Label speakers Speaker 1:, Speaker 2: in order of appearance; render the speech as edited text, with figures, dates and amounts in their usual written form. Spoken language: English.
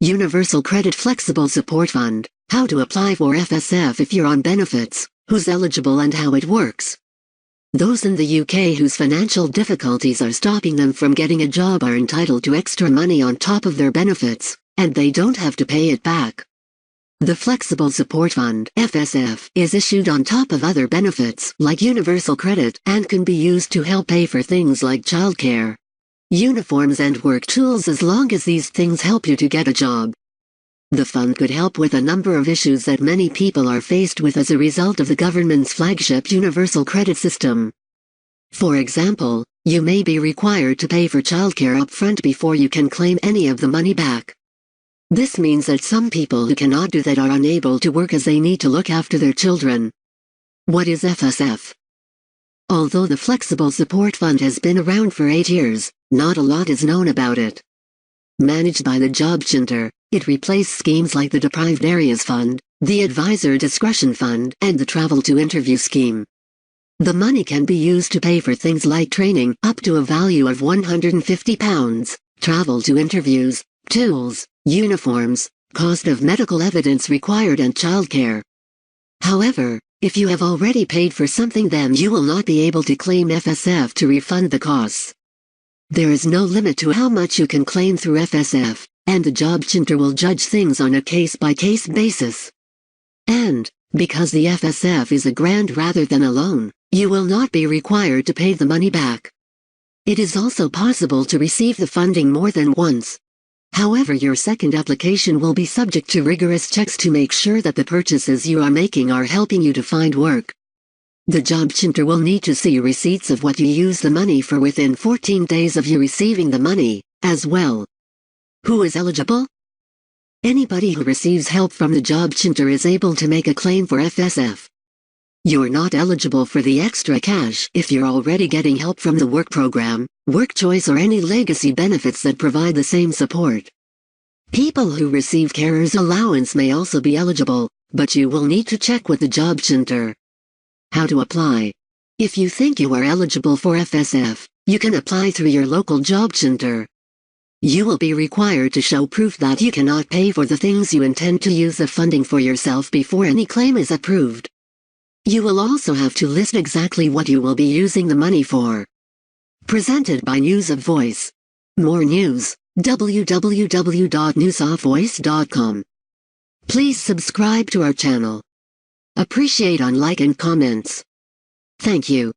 Speaker 1: Universal Credit Flexible Support Fund, how to apply for FSF if you're on benefits, who's eligible and how it works. Those in the UK whose financial difficulties are stopping them from getting a job are entitled to extra money on top of their benefits, and they don't have to pay it back. The Flexible Support Fund (FSF) is issued on top of other benefits like universal credit and can be used to help pay for things like childcare, uniforms and work tools as long as these things help you to get a job. The fund could help with a number of issues that many people are faced with as a result of the government's flagship universal credit system. For example, you may be required to pay for childcare upfront before you can claim any of the money back. This means that some people who cannot do that are unable to work as they need to look after their children. What is FSF? Although the Flexible Support Fund has been around for 8 years, not a lot is known about it. Managed by the Job Centre, it replaced schemes like the Deprived Areas Fund, the Advisor Discretion Fund, and the Travel to Interview Scheme. The money can be used to pay for things like training up to a value of £150, travel to interviews, tools, uniforms, cost of medical evidence required and childcare. However, if you have already paid for something, then you will not be able to claim FSF to refund the costs. There is no limit to how much you can claim through FSF, and the Job Centre will judge things on a case-by-case basis. And, because the FSF is a grant rather than a loan, you will not be required to pay the money back. It is also possible to receive the funding more than once. However, your second application will be subject to rigorous checks to make sure that the purchases you are making are helping you to find work. The Job Centre will need to see receipts of what you use the money for within 14 days of you receiving the money, as well. Who is eligible? Anybody who receives help from the Job Centre is able to make a claim for FSF. You're not eligible for the extra cash if you're already getting help from the work program, work choice or any legacy benefits that provide the same support. People who receive carer's allowance may also be eligible, but you will need to check with the Job Centre. How to apply? If you think you are eligible for FSF, you can apply through your local Job Centre. You will be required to show proof that you cannot pay for the things you intend to use the funding for yourself before any claim is approved. You will also have to list exactly what you will be using the money for. Presented by News of Voice. More news, www.newsofvoice.com. Please subscribe to our channel. Appreciate on like and comments. Thank you.